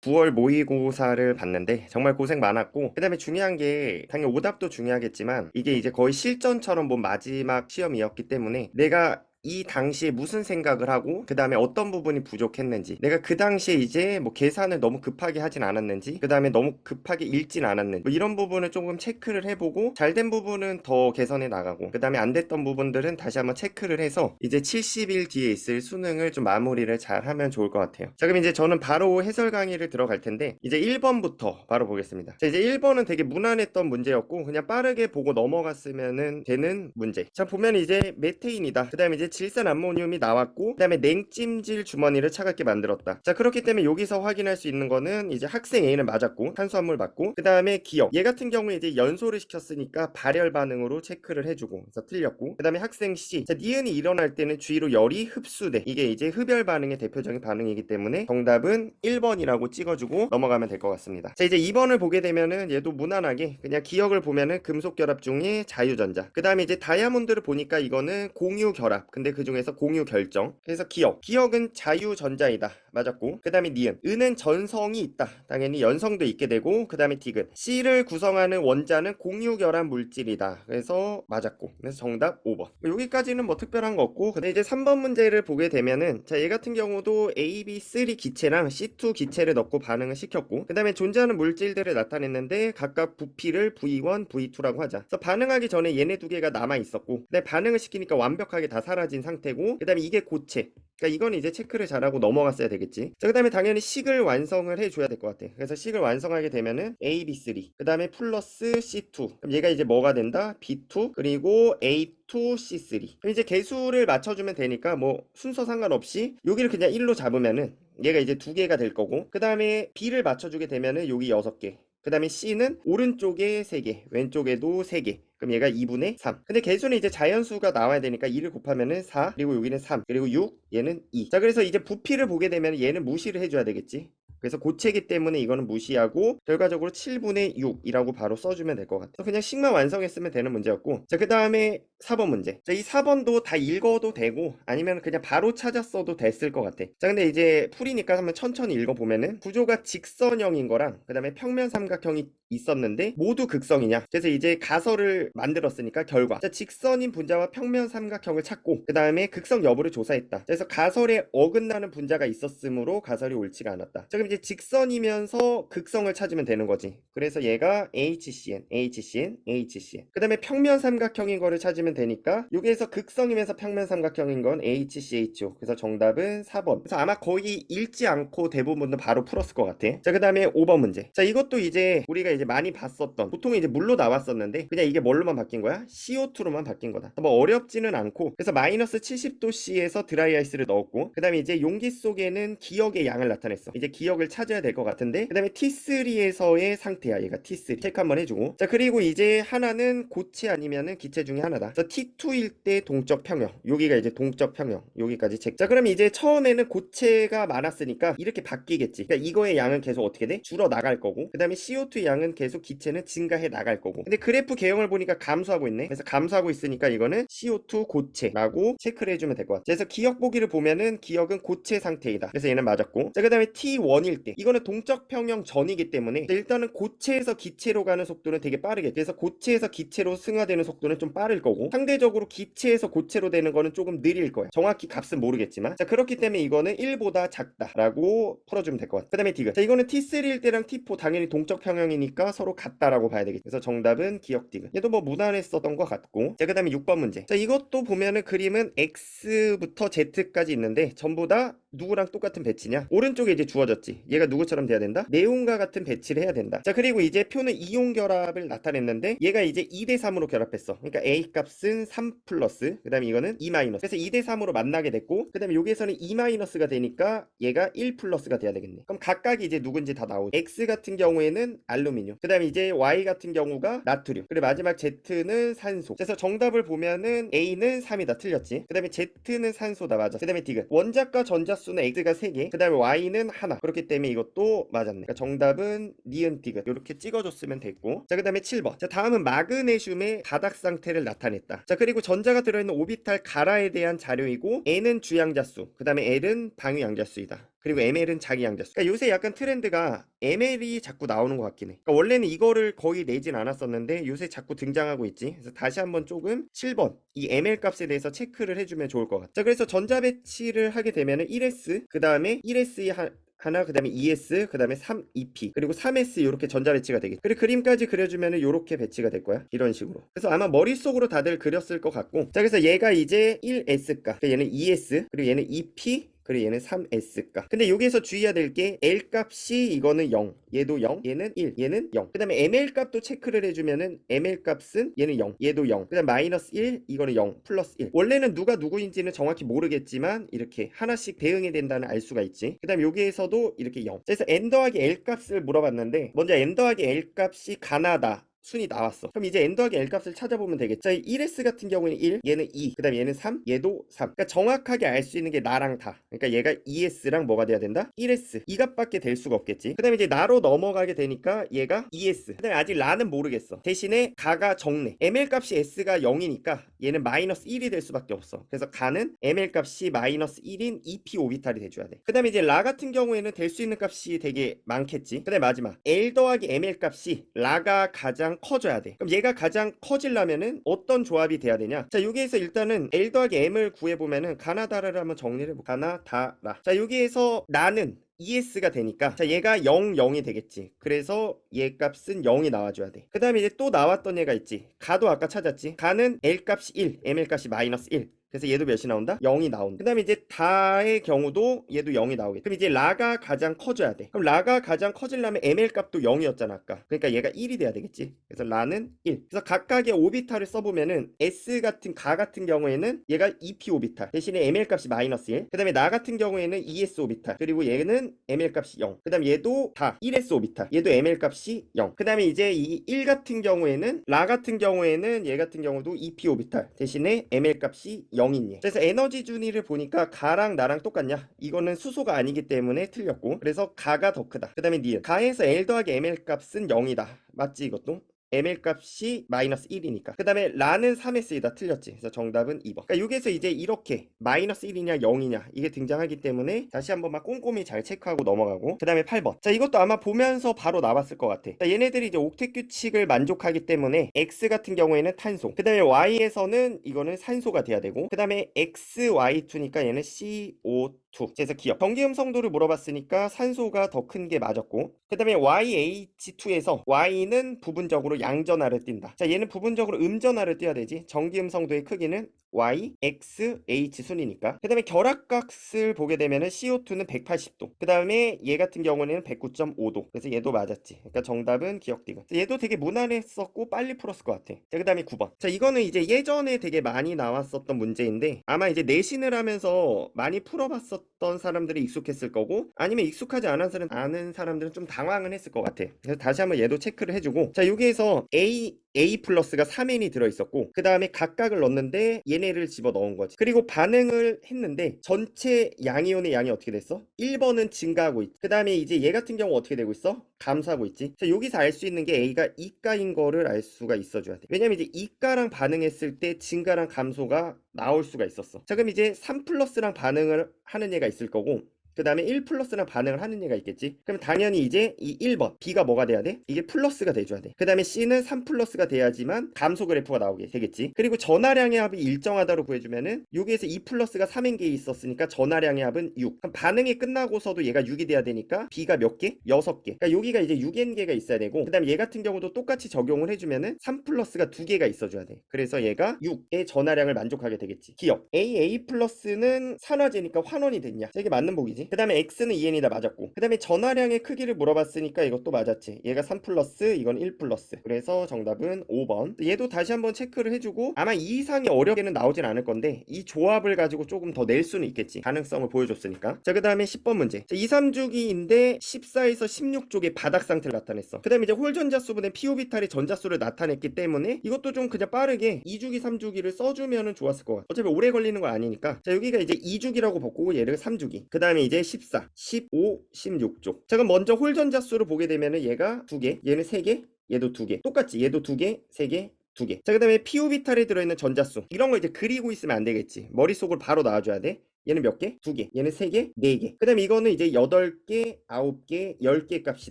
9월 모의고사를 봤는데 정말 고생 많았고, 그 다음에 중요한 게 당연히 오답도 중요하겠지만 이게 이제 거의 실전처럼 본 마지막 시험이었기 때문에 내가 이 당시에 무슨 생각을 하고 그 다음에 어떤 부분이 부족했는지, 내가 그 당시에 이제 뭐 계산을 너무 급하게 하진 않았는지, 그 다음에 너무 급하게 읽진 않았는지, 뭐 이런 부분을 조금 체크를 해보고 잘 된 부분은 더 개선해 나가고, 그 다음에 안 됐던 부분들은 다시 한번 체크를 해서 이제 70일 뒤에 있을 수능을 좀 마무리를 잘 하면 좋을 것 같아요. 자, 그럼 이제 저는 바로 해설 강의를 들어갈 텐데, 이제 1번부터 바로 보겠습니다. 자, 이제 1번은 되게 무난했던 문제였고 그냥 빠르게 보고 넘어갔으면 되는 문제. 자, 보면 이제 메테인이다, 그 다음에 이제 질산 암모늄이 나왔고, 그 다음에 냉찜질 주머니를 차갑게 만들었다. 자, 그렇기 때문에 여기서 확인할 수 있는 거는 이제 학생 A는 맞았고 탄수화물 맞고, 그 다음에 기억, 얘 같은 경우에 이제 연소를 시켰으니까 발열 반응으로 체크를 해주고, 그래서 틀렸고, 그 다음에 학생 C, 자, 니은이 일어날 때는 주위로 열이 흡수돼, 이게 이제 흡열 반응의 대표적인 반응이기 때문에 정답은 1번이라고 찍어주고 넘어가면 될 것 같습니다. 자, 이제 2번을 보게 되면은 얘도 무난하게 그냥 기억을 보면은 금속 결합 중에 자유전자, 그 다음에 이제 다이아몬드를 보니까 이거는 공유 결합, 근데 그 중에서 공유 결정, 그래서 기억은 자유전자이다, 맞았고, 그 다음에 니은, 은은 전성이 있다, 당연히 연성도 있게 되고, 그 다음에 디귿, C를 구성하는 원자는 공유 결합 물질이다, 그래서 맞았고, 그래서 정답 5번. 여기까지는 뭐 특별한 거 없고, 근데 이제 3번 문제를 보게 되면은, 자, 얘 같은 경우도 AB3 기체랑 C2 기체를 넣고 반응을 시켰고, 그 다음에 존재하는 물질들을 나타냈는데 각각 부피를 V1, V2라고 하자. 그래서 반응하기 전에 얘네 두 개가 남아 있었고, 근데 반응을 시키니까 완벽하게 다 사라진 상태고, 그 다음에 이게 고체, 그러니까 이건 이제 체크를 잘하고 넘어갔어야 되겠지. 자, 그 다음에 당연히 식을 완성을 해줘야 될 것 같아. 그래서 식을 완성하게 되면은 AB3, 그 다음에 플러스 C2, 그럼 얘가 이제 뭐가 된다? B2, 그리고 A2C3. 그럼 이제 개수를 맞춰주면 되니까 뭐 순서 상관없이 여기를 그냥 1로 잡으면은 얘가 이제 두 개가 될 거고, 그 다음에 B를 맞춰주게 되면은 여기 6개, 그 다음에 C는 오른쪽에 3개, 왼쪽에도 3개. 그럼 얘가 2분의 3. 근데 개수는 이제 자연수가 나와야 되니까 2를 곱하면은 4, 그리고 여기는 3, 그리고 6, 얘는 2. 자, 그래서 이제 부피를 보게 되면 얘는 무시를 해줘야 되겠지. 그래서 고체기 때문에 이거는 무시하고 결과적으로 7분의 6이라고 바로 써주면 될 것 같아요. 그냥 식만 완성했으면 되는 문제였고, 자, 그 다음에 4번 문제. 자, 이 4번도 다 읽어도 되고 아니면 그냥 바로 찾았어도 됐을 것 같아. 자, 근데 이제 풀이니까 한번 천천히 읽어보면은 구조가 직선형인 거랑 그 다음에 평면 삼각형이 있었는데 모두 극성이냐, 그래서 이제 가설을 만들었으니까 결과, 자, 직선인 분자와 평면 삼각형을 찾고 그 다음에 극성 여부를 조사했다. 그래서 가설에 어긋나는 분자가 있었으므로 가설이 옳지가 않았다. 자, 그럼 이제 직선이면서 극성을 찾으면 되는 거지. 그래서 얘가 HCN, HCN, HCN, 그 다음에 평면 삼각형인 거를 찾으면 되니까 여기에서 극성이면서 평면 삼각형인 건 HCHO, 그래서 정답은 4번. 그래서 아마 거의 읽지 않고 대부분은 바로 풀었을 것 같아. 자, 그 다음에 5번 문제. 자, 이것도 이제 우리가 이제 많이 봤었던, 보통 이제 물로 나왔었는데 그냥 이게 뭘로만 바뀐 거야? CO2로만 바뀐 거다. 뭐 어렵지는 않고, 그래서 마이너스 70도 C에서 드라이 아이스를 넣었고, 그 다음에 이제 용기 속에는 기억의 양을 나타냈어. 이제 기억을 찾아야 될 것 같은데, 그 다음에 T3에서의 상태야, 얘가 T3 체크 한번 해주고, 자, 그리고 이제 하나는 고체 아니면은 기체 중에 하나다. 자, T2일 때 동적 평형, 여기가 이제 동적 평형, 여기까지 체크. 자, 그럼 이제 처음에는 고체가 많았으니까 이렇게 바뀌겠지. 그러니까 이거의 양은 계속 어떻게 돼? 줄어 나갈 거고, 그 다음에 CO2의 양은 계속 기체는 증가해 나갈 거고, 근데 그래프 개형을 보니까 감소하고 있네. 그래서 감소하고 있으니까 이거는 CO2 고체라고 체크를 해주면 될 것 같아. 그래서 기억 보기를 보면은 기억은 고체 상태이다, 그래서 얘는 맞았고, 자, 그 다음에 T1일 때 이거는 동적 평형 전이기 때문에 일단은 고체에서 기체로 가는 속도는 되게 빠르게, 그래서 고체에서 기체로 승화되는 속도는 좀 빠를 거고, 상대적으로 기체에서 고체로 되는 거는 조금 느릴 거야. 정확히 값은 모르겠지만, 자, 그렇기 때문에 이거는 1보다 작다라고 풀어주면 될 것 같아. 그 다음에 디귿, 자, 이거는 T3일 때랑 T4 당연히 동적 평형이니까 서로 같다라고 봐야 되겠지. 그래서 정답은 기억 디귿. 얘도 뭐 무난했었던 것 같고, 자, 그 다음에 6번 문제. 자, 이것도 보면은 그림은 X부터 Z까지 있는데 전부 다 누구랑 똑같은 배치냐? 오른쪽에 이제 주어졌지. 얘가 누구처럼 돼야 된다? 네온과 같은 배치를 해야 된다. 자, 그리고 이제 표는 이온 결합을 나타냈는데 얘가 이제 2대3으로 결합했어. 그러니까 A 값은 3 플러스, 그 다음에 이거는 2 마이너스. 그래서 2대3으로 만나게 됐고, 그 다음에 여기에서는 2 마이너스가 되니까 얘가 1 플러스가 돼야 되겠네. 그럼 각각이 이제 누군지 다 나오죠. X 같은 경우에는 알루미늄, 그 다음에 이제 Y 같은 경우가 나트륨, 그리고 마지막 Z는 산소. 그래서 정답을 보면은 A는 3이다, 틀렸지. 그 다음에 Z는 산소다, 맞아. 그 다음에 디귿, 원자과 전자수는 X가 3개, 그 다음에 Y는 하나, 그렇기 때문에 이것도 맞았네. 그러니까 정답은 니은 디귿 이렇게 찍어줬으면 됐고, 자, 그 다음에 7번. 자, 다음은 마그네슘의 바닥 상태를 나타냈다. 자, 그리고 전자가 들어있는 오비탈 가라에 대한 자료이고, N은 주양자수, 그 다음에 L은 방위양자수이다. 그리고 ml은 자기 양자수. 그러니까 요새 약간 트렌드가 ml이 자꾸 나오는 것 같긴 해. 그러니까 원래는 이거를 거의 내진 않았었는데 요새 자꾸 등장하고 있지. 그래서 다시 한번 조금 7번 이 ml 값에 대해서 체크를 해주면 좋을 것 같아. 자, 그래서 전자 배치를 하게 되면은 1s 그 다음에 1s 하나, 그 다음에 2S, 그 다음에 3EP, 그리고 3S 이렇게 전자 배치가 되겠지. 그리고 그림까지 그려주면은 이렇게 배치가 될 거야. 이런 식으로. 그래서 아마 머릿속으로 다들 그렸을 것 같고, 자, 그래서 얘가 이제 1S가, 얘는 2S, 그리고 얘는 2P, 그리고 얘는 3S가. 근데 여기에서 주의해야 될 게 L 값이 이거는 0, 얘도 0, 얘는 1, 얘는 0. 그 다음에 ML 값도 체크를 해주면은 ML 값은 얘는 0, 얘도 0. 그 다음 마이너스 1, 이거는 0, 플러스 1. 원래는 누가 누구인지는 정확히 모르겠지만 이렇게 하나씩 대응이 된다는 알 수가 있지. 그 다음 여기에서도 이렇게 0. 그래서 n 더하기 L 값을 물어봤는데 먼저 n 더하기 L 값이 가나다 순이 나왔어. 그럼 이제 n 더하기 L 값을 찾아보면 되겠죠. 자, 1s 같은 경우에는 1, 얘는 2, 그 다음에 얘는 3, 얘도 3. 그러니까 정확하게 알 수 있는 게 나랑 다. 그러니까 얘가 2s랑 뭐가 돼야 된다? 1s. 이 값밖에 될 수가 없겠지. 그 다음에 이제 나로 넘어가게 되니까 얘가 2s. 그 다음에 아직 라는 모르겠어. 대신에 가가 정례. ml 값이 s가 0이니까 얘는 마이너스 1이 될 수밖에 없어. 그래서 가는 ml 값이 마이너스 1인 2p 오비탈이 돼줘야 돼. 그 다음에 이제 라 같은 경우에는 될 수 있는 값이 되게 많겠지. 그 다음에 마지막 L 더하기 ml 값이 라가 가장 커져야 돼. 그럼 얘가 가장 커지려면은 어떤 조합이 돼야 되냐? 자, 여기에서 일단은 L 더하기 M을 구해보면은 가나다라를 한번 정리를 해볼까? 가나다라. 자, 여기에서 나는 ES가 되니까 자, 얘가 0, 0이 되겠지. 그래서 얘 값은 0이 나와줘야 돼. 그 다음에 이제 또 나왔던 얘가 있지. 가도 아까 찾았지. 가는 L 값이 1, ML 값이 마이너스 1. 그래서 얘도 몇이 나온다? 0이 나온다. 그 다음에 이제 다의 경우도 얘도 0이 나오겠다. 그럼 이제 라가 가장 커져야 돼. 그럼 라가 가장 커지려면 ml 값도 0이었잖아 아까. 그러니까 얘가 1이 돼야 되겠지. 그래서 라는 1. 그래서 각각의 오비탈을 써보면은 s 같은 가 같은 경우에는 얘가 2p 오비탈 대신에 ml 값이 마이너스 1. 그 다음에 나 같은 경우에는 2s 오비탈. 그리고 얘는 ml 값이 0. 그 다음에 얘도 다 1s 오비탈. 얘도 ml 값이 0. 그 다음에 이제 이 1 같은 경우에는 라 같은 경우에는 얘 같은 경우도 2p 오비탈 대신에 ml 값이 0. 이니. 그래서 에너지 준위를 보니까 가랑 나랑 똑같냐? 이거는 수소가 아니기 때문에 틀렸고 그래서 가가 더 크다. 그 다음에 니은 가에서 L 더하기 ML 값은 0이다. 맞지 이것도? ml 값이 마이너스 1이니까. 그 다음에 라는 3s이다. 틀렸지. 그래서 정답은 2번. 그러니까 여기서 이제 이렇게 마이너스 1이냐 0이냐 이게 등장하기 때문에 다시 한번 막 꼼꼼히 잘 체크하고 넘어가고 그 다음에 8번. 자, 이것도 아마 보면서 바로 나왔을 것 같아. 자, 얘네들이 이제 옥텟 규칙을 만족하기 때문에 X 같은 경우에는 탄소, 그 다음에 Y에서는 이거는 산소가 돼야 되고 그 다음에 XY2니까 얘는 CO2. 그래서 기억. 전기음성도를 물어봤으니까 산소가 더 큰 게 맞았고 그 다음에 YH2에서 Y는 부분적으로 양전하를 띈다. 자, 얘는 부분적으로 음전하를 띄어야 되지. 전기음성도의 크기는 Y, X, H 순이니까. 그 다음에 결합각을 보게 되면은 CO2는 180도. 그 다음에 얘 같은 경우는 109.5도. 그래서 얘도 맞았지. 그러니까 정답은 기억디귿. 얘도 되게 무난했었고 빨리 풀었을 것 같아. 자, 그 다음에 9번. 자, 이거는 이제 예전에 되게 많이 나왔었던 문제인데 아마 이제 내신을 하면서 많이 풀어봤었던 사람들이 익숙했을 거고 아니면 익숙하지 않은 사람들은 좀 당황은 했을 것 같아. 그래서 다시 한번 얘도 체크를 해주고 자, 여기에서 A 플러스가 3n이 들어있었고 그 다음에 각각을 넣었는데 얘네를 집어 넣은 거지. 그리고 반응을 했는데 전체 양이온의 양이 어떻게 됐어? 1번은 증가하고 있지. 그 다음에 이제 얘 같은 경우 어떻게 되고 있어? 감소하고 있지. 자, 여기서 알 수 있는 게 A가 이가인 거를 알 수가 있어줘야 돼. 왜냐면 이제 이가랑 반응했을 때 증가랑 감소가 나올 수가 있었어. 자, 그럼 이제 3 플러스랑 반응을 하는 얘가 있을 거고 그 다음에 1 플러스랑 반응을 하는 얘가 있겠지. 그럼 당연히 이제 이 1번 B가 뭐가 돼야 돼? 이게 플러스가 돼줘야 돼. 그 다음에 C는 3 플러스가 돼야지만 감소 그래프가 나오게 되겠지. 그리고 전하량의 합이 일정하다로 구해주면은 여기에서 2 플러스가 3인 게 있었으니까 전하량의 합은 6. 그럼 반응이 끝나고서도 얘가 6이 돼야 되니까 B가 몇 개? 6개. 그러니까 여기가 이제 6n개가 있어야 되고 그 다음에 얘 같은 경우도 똑같이 적용을 해주면은 3 플러스가 2개가 있어줘야 돼. 그래서 얘가 6의 전하량을 만족하게 되겠지. 기억. A 플러스는 산화제니까 환원이 됐냐? 자, 이게 맞는 보기지. 그 다음에 X는 2n이다. 맞았고 그 다음에 전하량의 크기를 물어봤으니까 이것도 맞았지. 얘가 3 플러스 이건 1 플러스. 그래서 정답은 5번. 얘도 다시 한번 체크를 해주고 아마 이 이상이 어렵게는 나오진 않을 건데 이 조합을 가지고 조금 더 낼 수는 있겠지. 가능성을 보여줬으니까. 자, 그 다음에 10번 문제. 자, 2, 3주기인데 14에서 16쪽의 바닥 상태를 나타냈어. 그 다음에 이제 홀 전자수분의 p오비탈이 전자수를 나타냈기 때문에 이것도 좀 그냥 빠르게 2주기 3주기를 써주면은 좋았을 것 같아. 어차피 오래 걸리는 거 아니니까. 자, 여기가 이제 2주기라고 보고 얘를 3주기. 그 다음에 이제 14, 15, 16쪽. 자, 그럼 먼저 홀 전자수를 보게 되면은 얘가 2개, 얘는 3개, 얘도 2개. 똑같지. 얘도 2개, 3개, 2개. 자, 그 다음에 p오비탈에 들어있는 전자수. 이런 거 이제 그리고 있으면 안 되겠지. 머릿속으로 바로 나와줘야 돼. 얘는 몇 개? 2개. 얘는 3개? 4개. 그 다음에 이거는 이제 8개, 9개, 10개 값이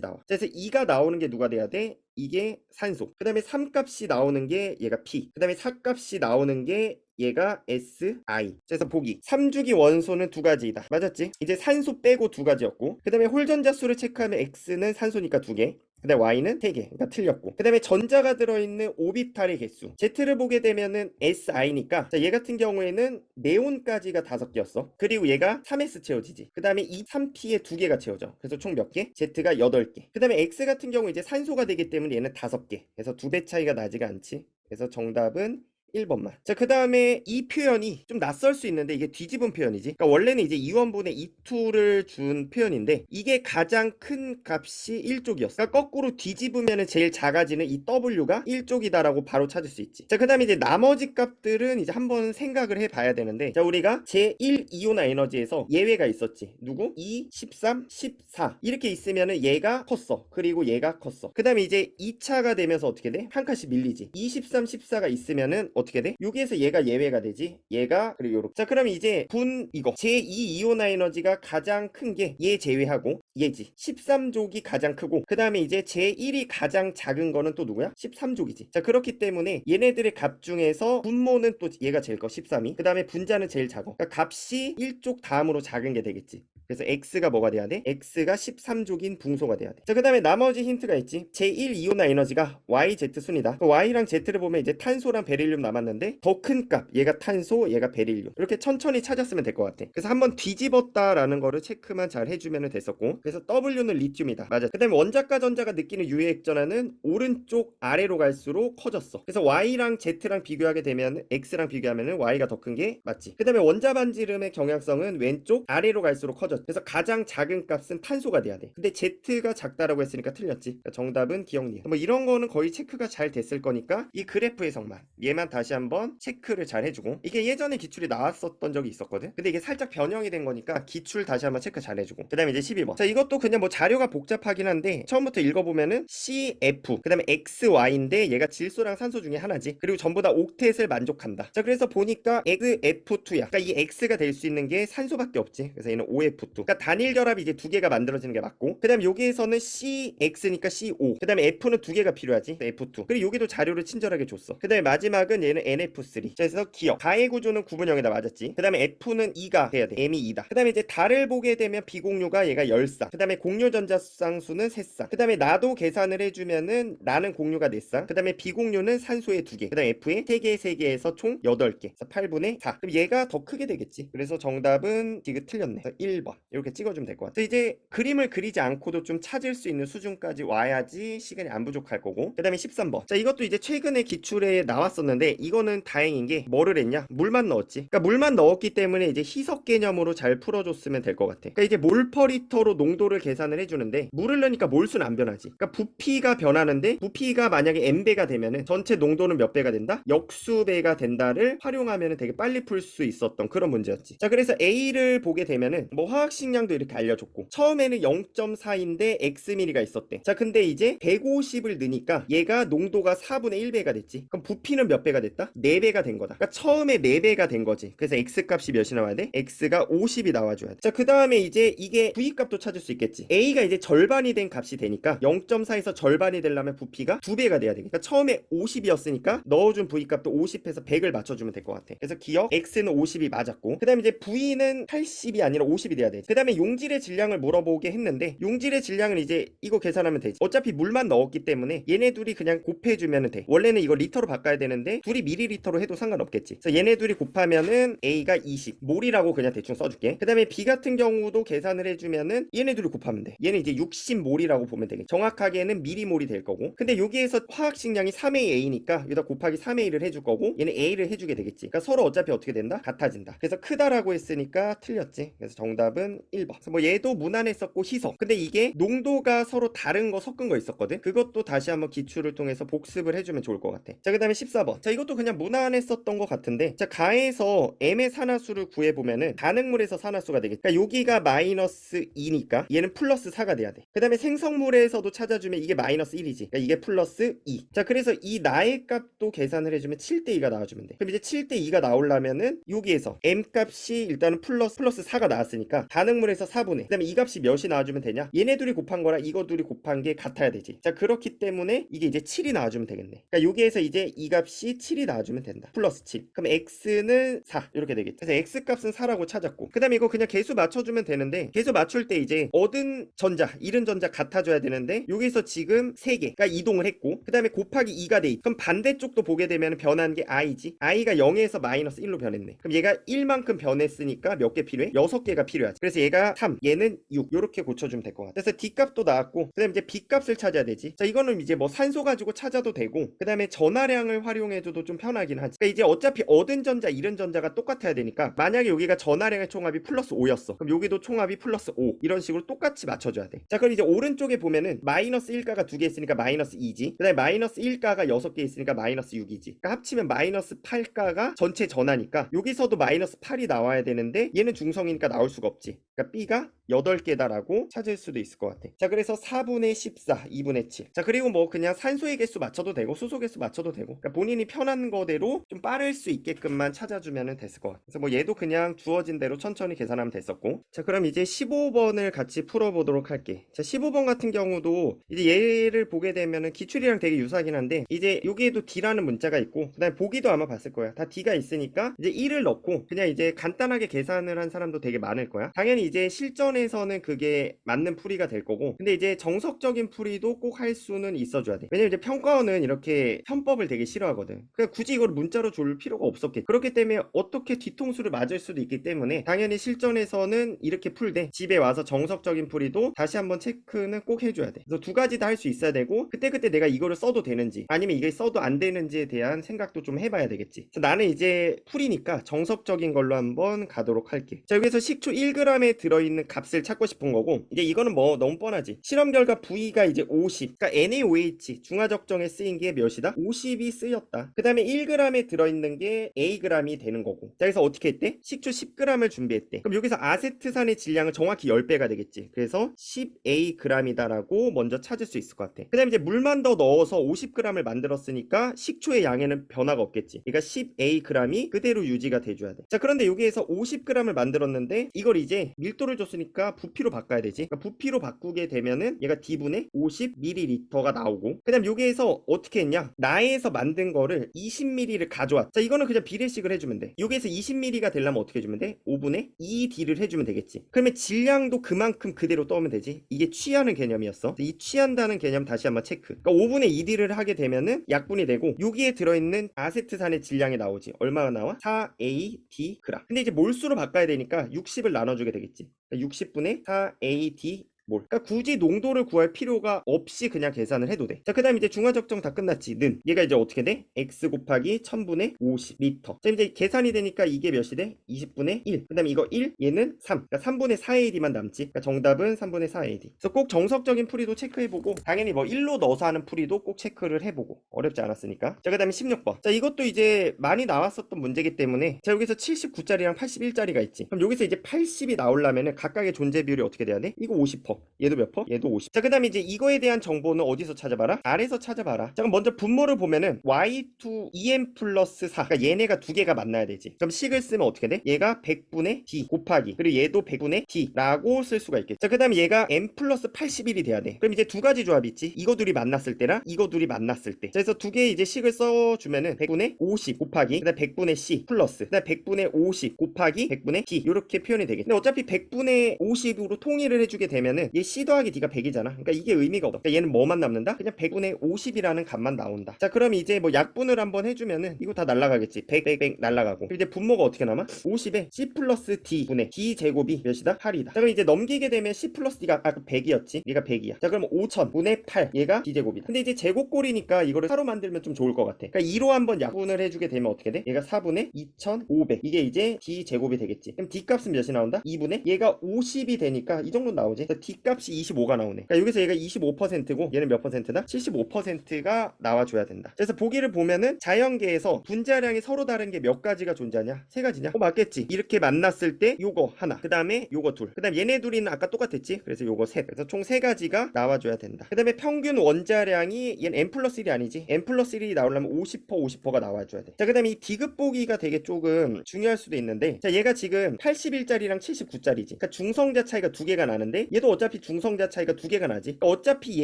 나와. 그래서 2가 나오는 게 누가 돼야 돼? 이게 산소. 그 다음에 3값이 나오는 게 얘가 P. 그 다음에 4값이 나오는 게 얘가 SI. 그래서 보기 3주기 원소는 2가지이다. 맞았지? 이제 산소 빼고 2가지였고, 그 다음에 홀전자 수를 체크하면 X는 산소니까 2개, 그 다음에 Y는 3개. 그러니까 틀렸고, 그 다음에 전자가 들어있는 오비탈의 개수 Z를 보게 되면은 SI니까, 자, 얘 같은 경우에는 네온까지가 5개였어. 그리고 얘가 3S 채워지지. 그 다음에 이 3P에 2개가 채워져. 그래서 총 몇 개? Z가 8개. 그 다음에 X 같은 경우 이제 산소가 되기 때문에 얘는 5개. 그래서 2배 차이가 나지가 않지. 그래서 정답은 1번만. 자, 그 다음에 이 표현이 좀 낯설 수 있는데 이게 뒤집은 표현이지. 그러니까 원래는 이제 2원분의 2투를 준 표현인데 이게 가장 큰 값이 1족이었어. 그러니까 거꾸로 뒤집으면 제일 작아지는 이 W가 1족이다라고 바로 찾을 수 있지. 자, 그 다음에 이제 나머지 값들은 이제 한번 생각을 해봐야 되는데, 자, 우리가 제1 이온화 에너지에서 예외가 있었지. 누구? 2, 13, 14 이렇게 있으면은 얘가 컸어. 그리고 얘가 컸어. 그 다음에 이제 2차가 되면서 어떻게 돼? 한 칸씩 밀리지. 2, 13, 14가 있으면은 어떻게 돼? 여기에서 얘가 예외가 되지. 얘가 그리고 요렇게. 자, 그럼 이제 분 이거 제2 이온화 에너지가 가장 큰 게 얘 제외하고 얘지. 13족이 가장 크고, 그 다음에 이제 제1이 가장 작은 거는 또 누구야? 13족이지. 자, 그렇기 때문에 얘네들의 값 중에서 분모는 또 얘가 제일 커. 13이. 그 다음에 분자는 제일 작아. 그러니까 값이 1족 다음으로 작은 게 되겠지. 그래서 X가 뭐가 돼야 돼? X가 13족인 붕소가 돼야 돼. 자, 그 다음에 나머지 힌트가 있지. 제1 이온화 에너지가 YZ 순이다. 그 Y랑 Z를 보면 이제 탄소랑 베릴륨 남았는데 더 큰 값, 얘가 탄소, 얘가 베릴륨. 이렇게 천천히 찾았으면 될 것 같아. 그래서 한번 뒤집었다라는 거를 체크만 잘 해주면 됐었고, 그래서 W는 리튬이다. 맞아. 그 다음에 원자과 전자가 느끼는 유해액 전하는 오른쪽 아래로 갈수록 커졌어. 그래서 Y랑 Z랑 비교하게 되면, X랑 비교하면 Y가 더 큰 게 맞지. 그 다음에 원자 반지름의 경향성은 왼쪽 아래로 갈수록 커졌어. 그래서 가장 작은 값은 탄소가 돼야 돼. 근데 Z가 작다라고 했으니까 틀렸지. 그러니까 정답은 기억 니은. 뭐 이런 거는 거의 체크가 잘 됐을 거니까 이 그래프 해석만, 얘만 다시 한번 체크를 잘 해주고, 이게 예전에 기출이 나왔었던 적이 있었거든. 근데 이게 살짝 변형이 된 거니까 기출 다시 한번 체크 잘 해주고, 그 다음에 이제 12번. 자, 이것도 그냥 뭐 자료가 복잡하긴 한데 처음부터 읽어보면은 CF 그 다음에 XY인데 얘가 질소랑 산소 중에 하나지. 그리고 전부 다 옥텟을 만족한다. 자, 그래서 보니까 XF2야. 그러니까 이 X가 될 수 있는 게 산소밖에 없지. 그래서 얘는 OF2. 그러니까 단일 결합이 이제 2개가 만들어지는 게 맞고, 그 다음에 여기에서는 CX니까 CO, 그 다음에 F는 2개가 필요하지. F2. 그리고 여기도 자료를 친절하게 줬어. 그 다음에 마지막은 얘는 NF3. 그래서 기억 가해 구조는 9분형이다. 맞았지. 그 다음에 F는 2가 돼야 돼. M이 2다. 그 다음에 이제 달을 보게 되면 비공유가 얘가 10쌍, 그 다음에 공유 전자쌍수는 3쌍, 그 다음에 나도 계산을 해주면은 나는 공유가 4쌍, 그 다음에 비공유는 산소에 2개, 그 다음에 F에 3개 3개에서 총 8개. 그래서 8분의 4. 그럼 얘가 더 크게 되겠지. 그래서 정답은 디귿 틀렸네. 그래서 1번 이렇게 찍어주면 될 것 같아. 이제 그림을 그리지 않고도 좀 찾을 수 있는 수준까지 와야지 시간이 안 부족할 거고, 그 다음에 13번. 자, 이것도 이제 최근에 기출에 나왔었는데 이거는 다행인 게 뭐를 했냐? 물만 넣었지. 그러니까 물만 넣었기 때문에 이제 희석 개념으로 잘 풀어줬으면 될 것 같아. 그러니까 이제 몰퍼리터로 농도를 계산을 해주는데 물을 넣으니까 몰수는 안 변하지. 그러니까 부피가 변하는데 부피가 만약에 n배가 되면은 전체 농도는 몇 배가 된다? 역수배가 된다를 활용하면은 되게 빨리 풀 수 있었던 그런 문제였지. 자, 그래서 A를 보게 되면은 뭐 화학식량도 이렇게 알려줬고, 처음에는 0.4인데 xml가 있었대. 자, 근데 이제 150을 넣으니까 얘가 농도가 4분의 1배가 됐지. 그럼 부피는 몇 배가 됐다? 4배가 된 거다. 그러니까 처음에 4배가 된 거지. 그래서 x값이 몇이 나와야 돼? x가 50이 나와줘야 돼. 자, 그 다음에 이제 이게 V값도 찾을 수 있겠지. A가 이제 절반이 된 값이 되니까 0.4에서 절반이 되려면 부피가 2배가 돼야 되니까 처음에 50이었으니까 넣어준 V값도 50해서 100을 맞춰주면 될 것 같아. 그래서 기억 X는 50이 맞았고, 그 다음에 이제 V는 80이 아니라 50이 돼야 돼. 그 다음에 용질의 질량을 물어보게 했는데 용질의 질량은 이제 이거 계산하면 되지. 어차피 물만 넣었기 때문에 얘네 둘이 그냥 곱해주면 돼. 원래는 이거 리터로 바꿔야 되는데 둘이 미리리터로 해도 상관없겠지. 그래서 얘네 둘이 곱하면은 A가 20 몰이라고 그냥 대충 써줄게. 그 다음에 B 같은 경우도 계산을 해주면은 얘네 둘이 곱하면 돼. 얘는 이제 60몰이라고 보면 되겠지. 정확하게는 미리몰이 될 거고, 근데 여기에서 화학식량이 3A A니까 여기다 곱하기 3A를 해줄 거고 얘는 A를 해주게 되겠지. 그러니까 서로 어차피 어떻게 된다? 같아진다. 그래서 크다라고 했으니까 틀렸지. 그래서 정답은 이거는 1번. 그래서 뭐 얘도 무난했었고 희석. 근데 이게 농도가 서로 다른 거 섞은 거 있었거든. 그것도 다시 한번 기출을 통해서 복습을 해주면 좋을 것 같아. 자, 그 다음에 14번. 자, 이것도 그냥 무난했었던 것 같은데, 자, 가에서 m의 산화수를 구해보면은 가능물에서 산화수가 되겠다. 그러니까 여기가 마이너스 2니까 얘는 플러스 4가 돼야 돼. 그 다음에 생성물에서도 찾아주면 이게 마이너스 1이지. 그러니까 이게 플러스 2. 자, 그래서 이 나의 값도 계산을 해주면 7대 2가 나와주면 돼. 그럼 이제 7대 2가 나오려면은 여기에서 m 값이 일단은 플러스 4가 나왔으니까 가능물에서 4분의, 그 다음에 이 값이 몇이 나와주면 되냐? 얘네 둘이 곱한 거랑 이거 둘이 곱한 게 같아야 되지. 자, 그렇기 때문에 이게 이제 7이 나와주면 되겠네. 그러니까 여기에서 이제 이 값이 7이 나와주면 된다. 플러스 7. 그럼 x는 4 이렇게 되겠죠. 그래서 x 값은 4라고 찾았고, 그 다음에 이거 그냥 개수 맞춰주면 되는데, 개수 맞출 때 이제 얻은 전자, 잃은 전자 같아줘야 되는데, 여기서 지금 3개가 이동을 했고, 그 다음에 곱하기 2가 돼 있. 그럼 반대쪽도 보게 되면 변한 게 i지. i가 0에서 마이너스 1로 변했네. 그럼 얘가 1만큼 변했으니까 몇 개 필요해? 6개가 필요하지. 그래서 얘가 3, 얘는 6 이렇게 고쳐주면 될 것 같아. 그래서 d값도 나왔고, 그 다음에 이제 b값을 찾아야 되지. 자, 이거는 이제 뭐 산소 가지고 찾아도 되고, 그 다음에 전하량을 활용해줘도 좀 편하긴 하지. 그러니까 이제 어차피 얻은 전자, 잃은 전자가 똑같아야 되니까, 만약에 여기가 전하량의 총합이 플러스 5였어. 그럼 여기도 총합이 플러스 5. 이런 식으로 똑같이 맞춰줘야 돼. 자, 그럼 이제 오른쪽에 보면은 마이너스 1가가 2개 있으니까 마이너스 2지. 그 다음에 마이너스 1가가 6개 있으니까 마이너스 6이지. 그러니까 합치면 마이너스 8가가 전체 전하니까 여기서도 마이너스 8이 나와야 되는데 얘는 중성이니까 나올 수가 없지. 그러니까 B가 8개다라고 찾을 수도 있을 것 같아. 자, 그래서 4분의 14, 2분의 7. 자, 그리고 뭐 그냥 산소의 개수 맞춰도 되고 수소 개수 맞춰도 되고, 그러니까 본인이 편한 거대로 좀 빠를 수 있게끔만 찾아주면 됐을 것 같아. 그래서 뭐 얘도 그냥 주어진 대로 천천히 계산하면 됐었고. 자, 그럼 이제 15번을 같이 풀어보도록 할게. 자, 15번 같은 경우도 이제 얘를 보게 되면은 기출이랑 되게 유사하긴 한데, 이제 여기에도 D라는 문자가 있고, 그 다음에 보기도 아마 봤을 거야. 다 D가 있으니까 이제 1을 넣고 그냥 이제 간단하게 계산을 한 사람도 되게 많을 거야. 당연히 이제 실전에서는 그게 맞는 풀이가 될 거고, 근데 이제 정석적인 풀이도 꼭 할 수는 있어줘야 돼. 왜냐면 이제 평가원은 이렇게 편법을 되게 싫어하거든. 그러니까 굳이 이걸 문자로 줄 필요가 없었겠지. 그렇기 때문에 어떻게 뒤통수를 맞을 수도 있기 때문에 당연히 실전에서는 이렇게 풀되 집에 와서 정석적인 풀이도 다시 한번 체크는 꼭 해줘야 돼. 그래서 두 가지 다 할 수 있어야 되고, 그때그때 내가 이거를 써도 되는지 아니면 이게 써도 안 되는지에 대한 생각도 좀 해봐야 되겠지. 그래서 나는 이제 풀이니까 정석적인 걸로 한번 가도록 할게. 자, 여기서 식초 1g에 들어있는 값을 찾고 싶은 거고, 이제 이거는 뭐 너무 뻔하지. 실험 결과 V가 이제 50, 그러니까 NaOH 중화적정에 쓰인 게 몇이다? 50이 쓰였다. 그 다음에 1g에 들어있는 게 Ag이 되는 거고. 자, 그래서 어떻게 했대? 식초 10g을 준비했대. 그럼 여기서 아세트산의 질량은 정확히 10배가 되겠지. 그래서 10Ag이다라고 먼저 찾을 수 있을 것 같아. 그 다음에 이제 물만 더 넣어서 50g을 만들었으니까 식초의 양에는 변화가 없겠지. 그러니까 10Ag이 그대로 유지가 돼줘야 돼. 자, 그런데 여기에서 50g을 만들었는데 이걸 이제 밀도를 줬으니까 부피로 바꿔야 되지. 그러니까 부피로 바꾸게 되면은 얘가 D분의 50ml가 나오고, 그 다음 여기에서 어떻게 했냐? 나에서 만든 거를 20ml를 가져왔. 자, 이거는 그냥 비례식을 해주면 돼. 여기에서 20ml가 되려면 어떻게 해주면 돼? 5분의 2D를 해주면 되겠지. 그러면 질량도 그만큼 그대로 떠오면 되지. 이게 취하는 개념이었어. 이 취한다는 개념 다시 한번 체크. 그러니까 5분의 2D를 하게 되면은 약분이 되고, 여기에 들어있는 아세트산의 질량이 나오지. 얼마가 나와? 4AD 그라. 근데 이제 몰수로 바꿔야 되니까 60을 나눠주게 되겠지. 그러니까 60분의 4AD 그러니까 굳이 농도를 구할 필요가 없이 그냥 계산을 해도 돼. 자, 그 다음 이제 중화적정 다 끝났지. 는 얘가 이제 어떻게 돼? x 곱하기 1000분의 50 리터. 자, 이제 계산이 되니까 이게 몇이 돼? 20분의 1. 그 다음에 이거 1, 얘는 3. 그러니까 3분의 4AD만 남지. 그러니까 정답은 3분의 4AD. 그래서 꼭 정석적인 풀이도 체크해보고, 당연히 뭐 1로 넣어서 하는 풀이도 꼭 체크를 해보고, 어렵지 않았으니까. 자, 그 다음에 16번. 자, 이것도 이제 많이 나왔었던 문제이기 때문에, 자, 여기서 79짜리랑 81짜리가 있지. 그럼 여기서 이제 80이 나오려면은 각각의 존재 비율이 어떻게 돼야 돼? 이거 50%. 얘도 몇 퍼? 얘도 50. 자, 그 다음에 이제 이거에 대한 정보는 어디서 찾아봐라? R에서 찾아봐라. 자, 그럼 먼저 분모를 보면은 y2 2m 플러스 4. 그러니까 얘네가 두 개가 만나야 되지. 그럼 식을 쓰면 어떻게 돼? 얘가 100분의 D 곱하기, 그리고 얘도 100분의 D라고 쓸 수가 있겠지. 자, 그 다음에 얘가 m 플러스 81이 돼야 돼. 그럼 이제 두 가지 조합이 있지. 이거 둘이 만났을 때랑 이거 둘이 만났을 때. 자, 그래서 두 개의 이제 식을 써주면은 100분의 50 곱하기, 그 다음 100분의 C 플러스, 그 다음 100분의 50 곱하기 100분의 D, 이렇게 표현이 되겠지. 근데 어차피 100분의 50으로 통일을 해주게 되면은 그러면은 얘 C 더하기 D가 100이잖아. 그러니까 이게 의미가 없어. 그러니까 얘는 뭐만 남는다? 그냥 100분의 50이라는 값만 나온다. 자, 그럼 이제 뭐 약분을 한번 해주면은 이거 다 날라가겠지. 100 날라가고. 이제 분모가 어떻게 남아? 50에 C 플러스 D 분의 D 제곱이 몇이다? 8이다. 자, 그럼 이제 넘기게 되면 C 플러스 D가 아까 100이었지. 얘가 100이야. 자, 그럼 5000 분의 8 얘가 D 제곱이다. 근데 이제 제곱꼴이니까 이거를 4로 만들면 좀 좋을 것 같아. 그러니까 2로 한번 약분을 해주게 되면 어떻게 돼? 얘가 4분의 2500 이게 이제 D 제곱이 되겠지. 그럼 D 값은 몇이 나온다? 2분의 얘가 50이 되니까 이 정도 나오지. 그래서 D 값이 25가 나오네. 그러니까 여기서 얘가 25%고 얘는 몇 퍼센트다? 75%가 나와줘야 된다. 그래서 보기를 보면은 자연계에서 분자량이 서로 다른 게 몇 가지가 존재하냐? 세 가지냐? 맞겠지. 이렇게 만났을 때 요거 하나, 그 다음에 요거 둘, 그 다음 얘네 둘이는 아까 똑같았지. 그래서 요거 셋. 그래서 총 세 가지가 나와줘야 된다. 그 다음에 평균 원자량이 얘는 n 플러스 1이 아니지. n 플러스 1이 나오려면 50%가 나와줘야 돼. 자, 그 다음에 이 디귿 보기가 되게 조금 중요할 수도 있는데, 자, 얘가 지금 81짜리랑 79짜리지. 그러니까 중성자 차이가 두 개가 나는데 얘도 어차피 중성자 차이가 두 개가 나지. 그러니까 어차피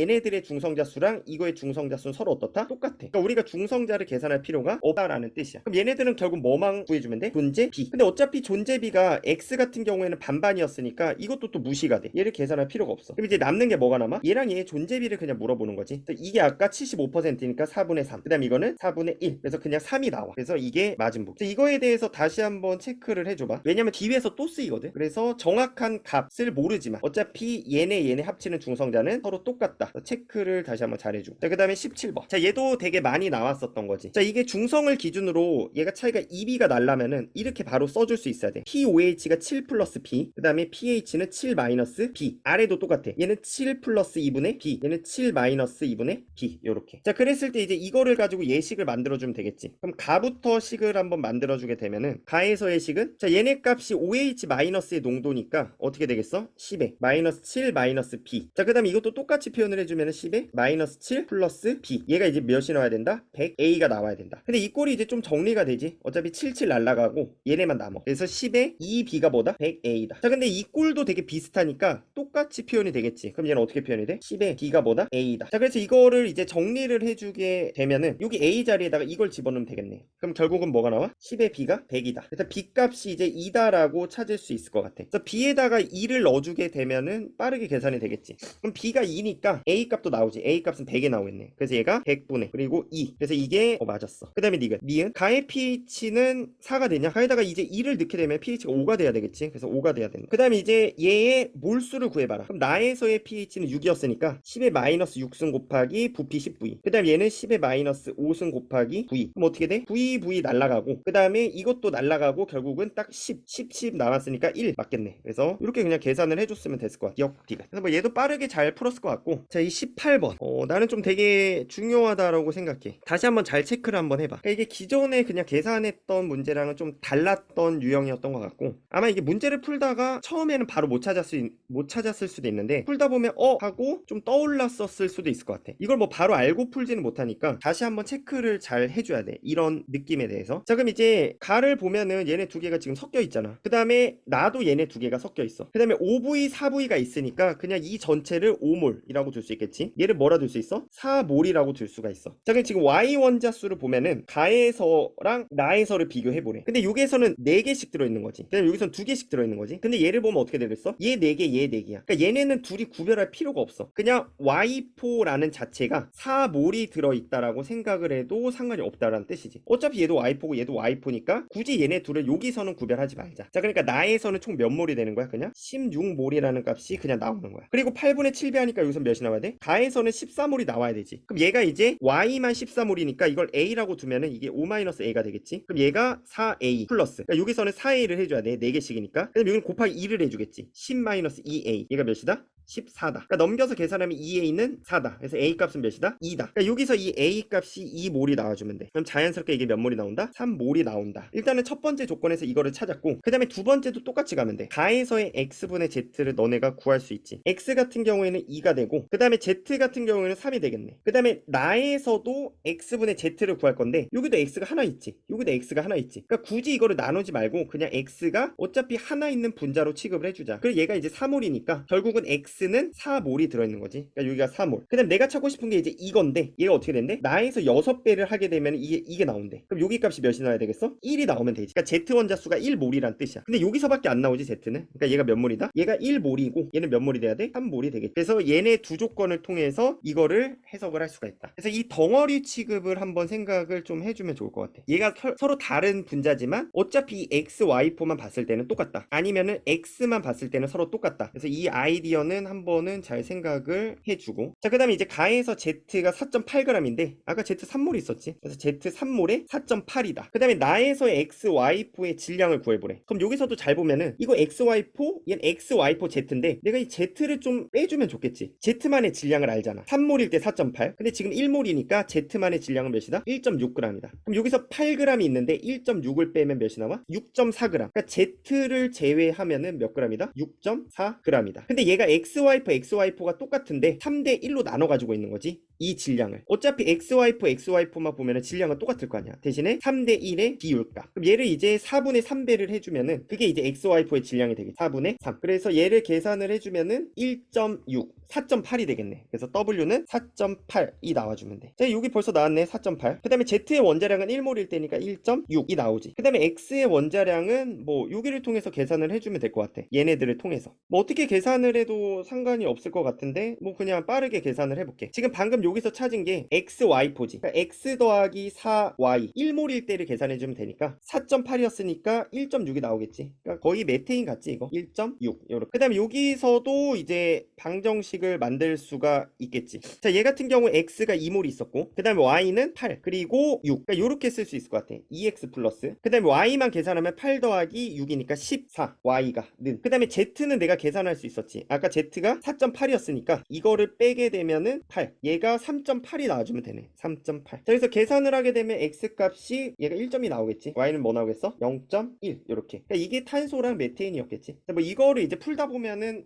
얘네들의 중성자 수랑 이거의 중성자 수는 서로 어떻다? 똑같아. 그러니까 우리가 중성자를 계산할 필요가 없다라는 뜻이야. 그럼 얘네들은 결국 뭐만 구해주면 돼? 존재 B. 근데 어차피 존재 B가 X 같은 경우에는 반반이었으니까 이것도 또 무시가 돼. 얘를 계산할 필요가 없어. 그럼 이제 남는 게 뭐가 남아? 얘랑 얘의 존재 B를 그냥 물어보는 거지. 이게 아까 75%니까 4분의 3. 그 다음 이거는 4분의 1. 그래서 그냥 3이 나와. 그래서 이게 맞은 보기. 이거에 대해서 다시 한번 체크를 해줘봐. 왜냐면 뒤에서 또 쓰이거든. 그래서 정확한 값을 모르지만 어차피 얘네 합치는 중성자는 서로 똑같다. 체크를 다시 한번 잘해주고. 자, 그 다음에 17번. 자, 얘도 되게 많이 나왔었던 거지. 자, 이게 중성을 기준으로 얘가 차이가 2B가 날라면은 이렇게 바로 써줄 수 있어야 돼. POH가 7 플러스 B. 그 다음에 pH는 7 마이너스 B. 아래도 똑같아. 얘는 7 플러스 2분의 B. 얘는 7 마이너스 2분의 B. 요렇게. 자, 그랬을 때 이제 이거를 가지고 예식을 만들어주면 되겠지. 그럼 가부터 식을 한번 만들어주게 되면은 가에서의 식은 자, 얘네 값이 OH 마이너스의 농도니까 어떻게 되겠어? 10에 마이너스 7 마이너스 B. 자, 그 다음에 이것도 똑같이 표현을 해주면은 10에 마이너스 7 플러스 B. 얘가 이제 몇이 나와야 된다? 100A가 나와야 된다. 근데 이 꼴이 이제 좀 정리가 되지. 어차피 77 날라가고 얘네만 남아. 그래서 10에 2B가 뭐다? 100A다. 자, 근데 이 꼴도 되게 비슷하니까 똑같이 표현이 되겠지. 그럼 얘는 어떻게 표현이 돼? 10에 B가 뭐다? A다. 자, 그래서 이거를 이제 정리를 해주게 되면은 여기 A 자리에다가 이걸 집어넣으면 되겠네. 그럼 결국은 뭐가 나와? 10에 B가 100이다. 그래서 B 값이 이제 2다라고 찾을 수 있을 것 같아. 그래서 B에다가 2를 넣어주게 되면은 빠르게 계산이 되겠지. 그럼 B가 2니까 A 값도 나오지. A 값은 100에 나오겠네. 그래서 얘가 100분의 그리고 2. 그래서 이게 맞았어. 그 다음에 니은 가의 pH는 4가 되냐? 가에다가 이제 2를 넣게 되면 pH가 5가 돼야 되겠지. 그래서 5가 돼야 된다. 그 다음에 이제 얘의 몰수를 구해봐라. 그럼 나에서의 pH는 6이었으니까 10의 마이너스 6승 곱하기 부피 10V. 그 다음 얘는 10의 마이너스 5승 곱하기 V. 그럼 어떻게 돼? VV 날라가고 그 다음에 이것도 날라가고 결국은 딱 10 남았으니까 1 맞겠네. 그래서 이렇게 그냥 계산을 해줬으면 됐을 것 같아. 기억 D가. 그래서 뭐 얘도 빠르게 잘 풀었을 것 같고. 자, 이 18번. 나는 좀 되게 중요하다라고 생각해. 다시 한번 잘 체크를 한번 해봐. 그러니까 이게 기존에 그냥 계산했던 문제랑은 좀 달랐던 유형이었던 것 같고 아마 이게 문제를 풀다가 처음에는 바로 못 찾았을 수도 있는데 풀다 보면 하고 좀 떠올랐었을 수도 있을 것 같아. 이걸 뭐 바로 알고 풀지는 못하니까 다시 한번 체크를 잘 해줘야 돼. 이런 느낌에 대해서. 자, 그럼 이제 가를 보면은 얘네 두 개가 지금 섞여 있잖아. 그 다음에 나도 얘네 두 개가 섞여 있어. 그 다음에 5V 4V가 있으니까 그냥 이 전체를 5몰이라고 둘 수 있겠지. 얘를 뭐라 둘 수 있어? 4몰이라고 둘 수가 있어. 자, 그럼 지금 Y 원자수를 보면은 가에서랑 나에서를 비교해보래. 근데 여기에서는 4개씩 들어있는 거지. 그다음에 여기서는 2개씩 들어있는 거지. 근데 얘를 보면 어떻게 되겠어? 얘 4개, 얘 4개야. 그러니까 얘네는 둘이 구별할 필요가 없어. 그냥 Y4라는 자체가 4몰이 들어있다라고 생각을 해도 상관이 없다라는 뜻이지. 어차피 얘도 Y4고 얘도 Y4니까 굳이 얘네 둘을 여기서는 구별하지 말자. 자, 그러니까 나에서는 총 몇 몰이 되는 거야? 그냥 16몰이라는 값이 그냥 나오는 거야. 그리고 8분의 7배 하니까 여기서 몇이 나와야 돼? 가에서는 14몰이 나와야 되지. 그럼 얘가 이제 Y만 14몰이니까 이걸 A라고 두면은 이게 5-A가 되겠지. 그럼 얘가 4A 플러스. 그러니까 여기서는 4A를 해줘야 돼. 4개씩이니까. 그럼 여기는 곱하기 2를 해주겠지. 10-2A. 얘가 몇이다? 14다. 그러니까 넘겨서 계산하면 2A는 4다. 그래서 A 값은 몇이다? 2다. 그러니까 여기서 이 A 값이 2몰이 나와주면 돼. 그럼 자연스럽게 이게 몇 몰이 나온다? 3몰이 나온다. 일단은 첫 번째 조건에서 이거를 찾았고 그 다음에 두 번째도 똑같이 가면 돼. 가에서의 X분의 Z를 너네가 구할 수 있지. X 같은 경우에는 2가 되고 그 다음에 Z 같은 경우에는 3이 되겠네. 그 다음에 나에서도 X분의 Z를 구할 건데 여기도 X가 하나 있지. 여기도 X가 하나 있지. 그러니까 굳이 이거를 나누지 말고 그냥 X가 어차피 하나 있는 분자로 취급을 해주자. 그리고 얘가 이제 3몰이니까 결국은 X x는 4몰이 들어있는 거지. 그러니까 여기가 4몰. 그 다음에 내가 찾고 싶은 게 이제 이건데 얘가 어떻게 된대? 나에서 6배를 하게 되면 이게 나온대. 그럼 여기 값이 몇이 나와야 되겠어? 1이 나오면 되지. 그러니까 Z 원자수가 1몰이란 뜻이야. 근데 여기서밖에 안 나오지 Z는. 그러니까 얘가 몇 몰이다? 얘가 1몰이고 얘는 몇 몰이 돼야 돼? 3몰이 되겠지. 그래서 얘네 두 조건을 통해서 이거를 해석을 할 수가 있다. 그래서 이 덩어리 취급을 한번 생각을 좀 해주면 좋을 것 같아. 얘가 서로 다른 분자지만 어차피 x, y 포만 봤을 때는 똑같다. 아니면은 x만 봤을 때는 서로 똑같다. 그래서 이 아이디어는 한번은 잘 생각을 해주고, 자, 그 다음에 이제 가에서 z가 4.8g인데 아까 z 3몰 있었지. 그래서 z 3몰에 4.8이다. 그 다음에 나에서 x, y포의 질량을 구해보래. 그럼 여기서도 잘 보면은 이거 x, y포, 얘는 x, y포 z인데 내가 이 z를 좀 빼주면 좋겠지. z만의 질량을 알잖아. 3몰일 때 4.8. 근데 지금 1몰이니까 z만의 질량은 몇이다? 1.6g이다. 그럼 여기서 8g이 있는데 1.6을 빼면 몇이 나와? 6.4g. 그러니까 z를 제외하면은 몇 g이다? 6.4g이다. 근데 얘가 xy포, xy포가 똑같은데 3대 1로 나눠 가지고 있는 거지. 이 질량을. 어차피 xy포, xy포만 보면은 질량은 똑같을 거 아니야. 대신에 3대 1의 비율값. 그럼 얘를 이제 4분의 3배를 해주면은 그게 이제 xy포의 질량이 되겠지. 4분의 3. 그래서 얘를 계산을 해주면은 1.6, 4.8이 되겠네. 그래서 W는 4.8이 나와주면 돼. 자, 여기 벌써 나왔네. 4.8. 그 다음에 Z의 원자량은 1몰일 때니까 1.6이 나오지. 그 다음에 X의 원자량은 뭐 여기를 통해서 계산을 해주면 될 것 같아. 얘네들을 통해서. 뭐 어떻게 계산을 해도 상관이 없을 것 같은데 뭐 그냥 빠르게 계산을 해볼게. 지금 방금 여기서 찾은 게 XY포지. 그러니까 X 더하기 4Y 1몰일 때를 계산해주면 되니까 4.8이었으니까 1.6이 나오겠지. 그러니까 거의 메테인 같지 이거? 1.6 요렇게. 그 다음에 여기서도 이제 방정식을 만들 수가 있겠지. 자, 얘 같은 경우 X가 2몰이 있었고 그 다음에 Y는 8 그리고 6. 그러니까 요렇게 쓸 수 있을 것 같아. 2X 플러스 그 다음에 Y만 계산하면 8 더하기 6이니까 14 Y가 는. 그 다음에 Z는 내가 계산할 수 있었지. 아까 Z가 4.8이었으니까 이거를 빼게 되면은 8. 얘가 3.8이 나와주면 되네. 3.8. 자, 그래서 계산을 하게 되면 X 값이 얘가 1점이 나오겠지. Y는 뭐 나오겠어? 0.1 요렇게. 그러니까 이게 탄소랑 메테인이었겠지. 자, 뭐 이거를 이제 풀다 보면은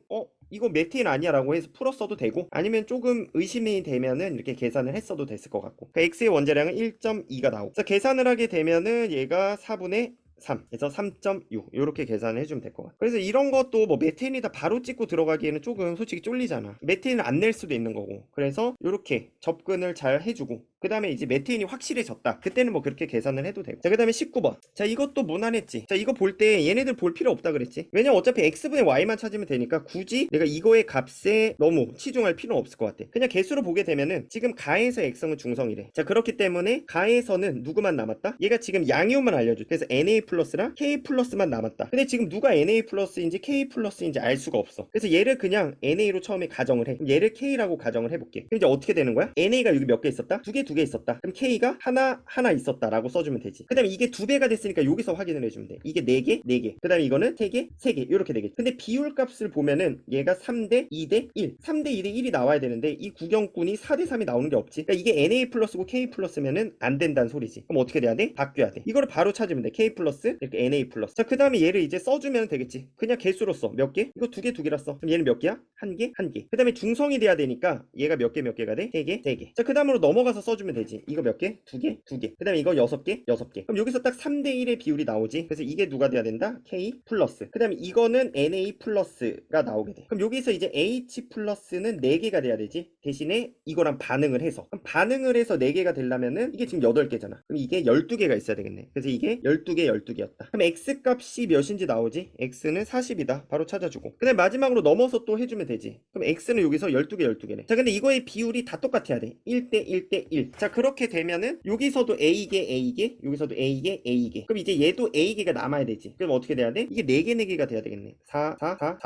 이거 메테인 아니야 라고 해서 풀었어도 되고 아니면 조금 의심이 되면은 이렇게 계산을 했어도 됐을 것 같고, 그러니까 X의 원자량은 1.2가 나오고, 그래서 계산을 하게 되면은 얘가 4분의 3 그래서 3.6 이렇게 계산을 해주면 될 것 같아. 그래서 이런 것도 뭐 메테인이다 바로 찍고 들어가기에는 조금 솔직히 쫄리잖아. 메테인을 안 낼 수도 있는 거고, 그래서 이렇게 접근을 잘 해주고 그 다음에 이제 메테인이 확실해졌다 그때는 뭐 그렇게 계산을 해도 되고. 자, 그 다음에 19번. 자, 이것도 무난했지. 자, 이거 볼 때 얘네들 볼 필요 없다 그랬지. 왜냐면 어차피 x분의 y만 찾으면 되니까 굳이 내가 이거의 값에 너무 치중할 필요는 없을 것 같아. 그냥 개수로 보게 되면은 지금 가에서 x성은 중성이래. 자, 그렇기 때문에 가에서는 누구만 남았다? 얘가 지금 양이온만 알려줘. 그래서 Na 플러스랑 K 플러스만 남았다. 근데 지금 누가 Na 플러스인지 K 플러스인지 알 수가 없어. 그래서 얘를 그냥 Na로 처음에 가정을 해. 그럼 얘를 K라고 가정을 해볼게. 그럼 이제 어떻게 되는 거야? Na가 여기 몇 개 있었다? 두 개 있었다. 그럼 K가 하나 있었다라고 써주면 되지. 그 다음에 이게 2배가 됐으니까 여기서 확인을 해주면 돼. 이게 4개. 그 다음에 이거는 3개 이렇게 되겠지. 근데 비율 값을 보면은 얘가 3대 2대 1. 3대 2대 1이 나와야 되는데 이 구경꾼이 4대 3이 나오는 게 없지. 그러니까 이게 Na 플러스고 K 플러스면은 안 된다는 소리지. 그럼 어떻게 돼야 돼? 바뀌어야 돼. 이거를 바로 찾으면 돼. K 플러스 이렇게 Na 플러스. 자, 그 다음에 얘를 이제 써주면 되겠지. 그냥 개수로 써. 몇 개? 이거 2개라 써. 그럼 얘는 몇 개야? 1개. 그 다음에 중성이 돼야 되니까 얘가 몇 개가 돼? 3개. 자, 그 다음으로 넘어가서 써주면 되지. 이거 몇 개? 2개. 그 다음에 이거 6개. 그럼 여기서 딱 3대 1의 비율이 나오지. 그래서 이게 누가 돼야 된다? K 플러스. 그 다음에 이거는 Na 플러스가 나오게 돼. 그럼 여기서 이제 H 플러스는 4개가 돼야 되지. 대신에 이거랑 반응을 해서. 그럼 반응을 해서 4개가 되려면은 이게 지금 8개잖아. 그럼 이게 12개가 있어야 되겠네. 그래서 이게 12개였다. 그럼 X 값이 몇인지 나오지? X는 40이다. 바로 찾아주고. 그 다음에 마지막으로 넘어서 또 해주면 되지. 그럼 X는 여기서 12개네. 자, 근데 이거의 비율이 다 똑같아야 돼. 1대 1대 1. 자, 그렇게 되면은 여기서도 A개, 여기서도 A개. 그럼 이제 얘도 A개가 남아야 되지. 그럼 어떻게 돼야 돼? 이게 4개가 돼야 되겠네. 4.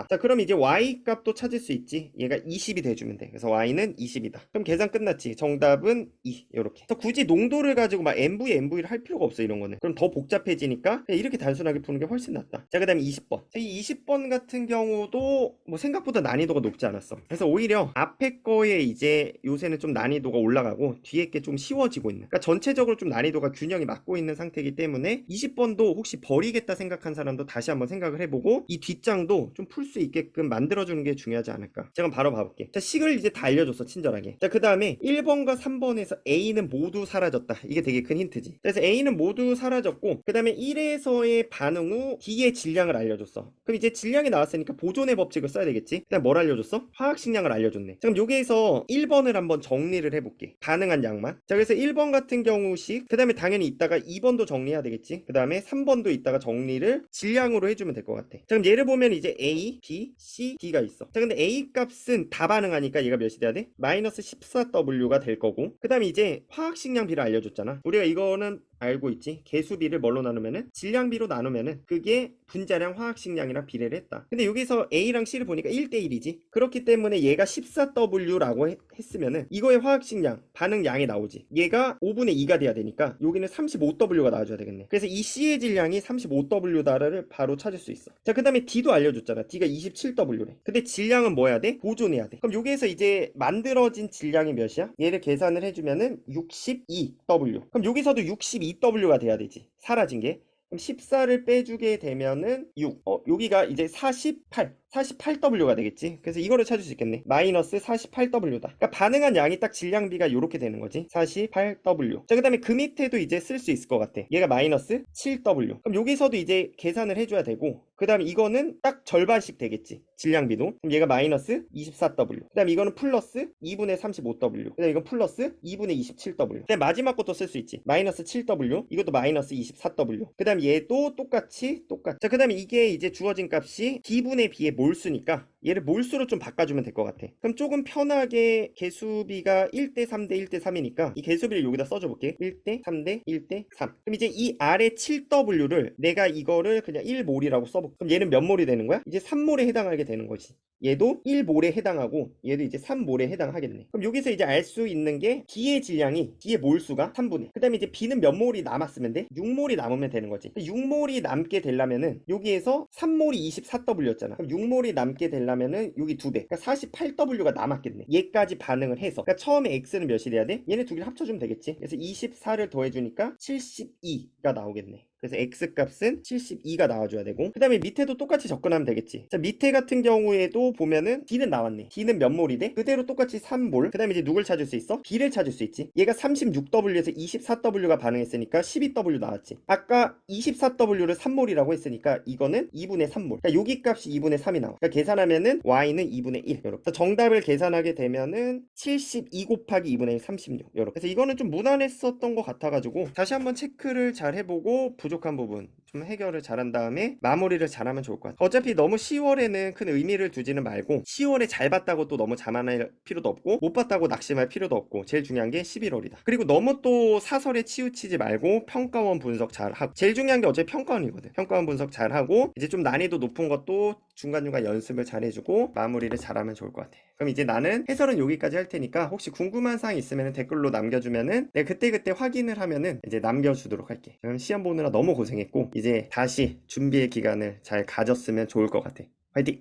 자, 그럼 이제 Y 값도 찾을 수 있지. 얘가 20이 돼주면 돼. 그래서 Y는 20이다. 그럼 계산 끝났지. 정답은 2. 요렇게. 그래서 굳이 농도를 가지고 막 MV를 할 필요가 없어, 이런 거는. 그럼 더 복잡해지니까 그냥 이렇게 단순하게 푸는 게 훨씬 낫다. 자, 그 다음에 20번. 자, 이 20번 같은 경우도 뭐 생각보다 난이도가 높지 않았어. 그래서 오히려 앞에 거에 이제 요새는 좀 난이도가 올라가고 뒤에 게 좀 쉬워지고 있는. 그러니까 전체적으로 좀 난이도가 균형이 맞고 있는 상태이기 때문에 20번도 혹시 버리겠다 생각한 사람도 다시 한번 생각을 해보고 이 뒷장도 좀 풀 수 있게끔 만들어주는 게 중요하지 않을까. 제가 바로 봐볼게. 자, 식을 이제 다 알려줬어, 친절하게. 자, 그 다음에 1번과 3번에서 A는 모두 사라졌다. 이게 되게 큰 힌트지. 그래서 A는 모두 사라졌고 그 다음에 1의 1에서의 반응 후 D의 질량을 알려줬어. 그럼 이제 질량이 나왔으니까 보존의 법칙을 써야 되겠지. 그다음 뭘 알려줬어? 화학식량을 알려줬네. 자, 그럼 여기에서 1번을 한번 정리를 해볼게. 반응한 양만. 자, 그래서 1번 같은 경우씩, 그 다음에 당연히 이따가 2번도 정리해야 되겠지. 그 다음에 3번도 이따가 정리를 질량으로 해주면 될 것 같아. 자, 그럼 얘를 보면 이제 A, B, C, D가 있어. 자, 근데 A 값은 다 반응하니까 얘가 몇이 돼야 돼? 마이너스 14W가 될 거고, 그 다음에 이제 화학식량 비를 알려줬잖아. 우리가 이거는 알고 있지. 개수비를 뭘로 나누면은 질량비로 나누면은 그게 분자량 화학식량이랑 비례를 했다. 근데 여기서 A랑 C를 보니까 1대1이지. 그렇기 때문에 얘가 14W라고 했으면은 이거의 화학식량 반응량이 나오지. 얘가 5분의 2가 돼야 되니까 여기는 35W가 나와줘야 되겠네. 그래서 이 C의 질량이 35W다를 바로 찾을 수 있어. 자, 그 다음에 D도 알려줬잖아. D가 27W래. 근데 질량은 뭐 해야 돼? 보존해야 돼. 그럼 여기에서 이제 만들어진 질량이 몇이야? 얘를 계산을 해주면은 62W. 그럼 여기서도 62W가 돼야 되지. 사라진 게. 그럼 14를 빼주게 되면은 6. 여기가 이제 48W가 되겠지. 그래서 이거를 찾을 수 있겠네. 마이너스 48W다. 그러니까 반응한 양이 딱 질량비가 이렇게 되는 거지. 48W. 자, 그 다음에 그 밑에도 이제 쓸 수 있을 것 같아. 얘가 마이너스 7W. 그럼 여기서도 이제 계산을 해줘야 되고, 그 다음에 이거는 딱 절반씩 되겠지. 질량비도. 그럼 얘가 마이너스 24W. 그 다음에 이거는 플러스 2분의 35W. 그 다음에 이건 플러스 2분의 27W. 그 다음에 마지막 것도 쓸 수 있지. 마이너스 7W. 이것도 마이너스 24W. 그 다음에 얘도 똑같이. 자, 그 다음에 이게 이제 주어진 값이 D분의 B의 몰수니까 얘를 몰수로 좀 바꿔주면 될 것 같아. 그럼 조금 편하게 개수비가 1대 3대 1대 3이니까 이 개수비를 여기다 써줘 볼게. 1대 3대 1대 3. 그럼 이제 이 아래 7W를 내가 이거를 그냥 1몰이라고 써볼게. 그럼 얘는 몇 몰이 되는 거야? 이제 3몰에 해당하게 되는 거지. 얘도 1몰에 해당하고 얘도 이제 3몰에 해당하겠네. 그럼 여기서 이제 알 수 있는 게 D의 질량이 D의 몰수가 3분의, 그 다음에 이제 B는 몇 몰이 남았으면 돼? 6몰이 남으면 되는 거지. 6몰이 남게 되려면은 여기에서 3몰이 24W였잖아. 그럼 6몰이 남게 되려면은 여기 2배, 그러니까 48W가 남았겠네. 얘까지 반응을 해서. 그러니까 처음에 X는 몇이 돼야 돼? 얘네 두 개를 합쳐주면 되겠지. 그래서 24를 더해주니까 72가 나오겠네. 그래서 X값은 72가 나와줘야 되고, 그 다음에 밑에도 똑같이 접근하면 되겠지. 자, 밑에 같은 경우에도 보면은 D는 나왔네. D는 몇 몰이 돼? 그대로 똑같이 3몰. 그 다음에 이제 누굴 찾을 수 있어? B를 찾을 수 있지. 얘가 36W에서 24W가 반응했으니까 12W 나왔지. 아까 24W를 3몰이라고 했으니까 이거는 2분의 3몰. 그러니까 여기 값이 2분의 3이 나와. 그러니까 계산하면은 Y는 2분의 1. 이렇게. 정답을 계산하게 되면은 72 곱하기 2분의 1, 36. 이렇게. 그래서 이거는 좀 무난했었던 것 같아가지고 다시 한번 체크를 잘 해보고 부족한 부분 좀 해결을 잘한 다음에 마무리를 잘하면 좋을 것 같아요. 어차피 너무 10월에는 큰 의미를 두지는 말고, 10월에 잘 봤다고 또 너무 자만할 필요도 없고 못 봤다고 낙심할 필요도 없고, 제일 중요한 게 11월이다. 그리고 너무 또 사설에 치우치지 말고 평가원 분석 잘하고, 제일 중요한 게 어차피 평가원이거든. 평가원 분석 잘하고 이제 좀 난이도 높은 것도 중간중간 연습을 잘 해주고 마무리를 잘하면 좋을 것 같아. 그럼 이제 나는 해설은 여기까지 할 테니까 혹시 궁금한 사항 있으면 댓글로 남겨주면은 내가 그때그때 확인을 하면은 이제 남겨주도록 할게. 그럼 시험 보느라 너무 고생했고 이제 다시 준비의 기간을 잘 가졌으면 좋을 것 같아. 화이팅!